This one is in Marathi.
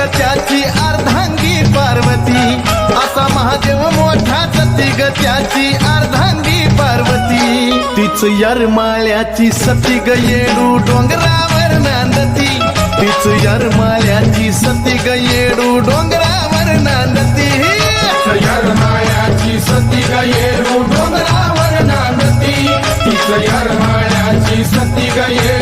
ग त्याची अर्धांगी पार्वती, असा महादेव मोठा सती ग त्याची अर्धांगी पार्वती. तीच यरमाळ्याची सती ग येडू डोंगरावर नांदती, तीच यरमाळ्याची सती ग येडू डोंगरावर नांदती. यरमाळ्याची सती ग येडू डोंगरावर नांदती, तीच यरमाळ्याची सती ग येडू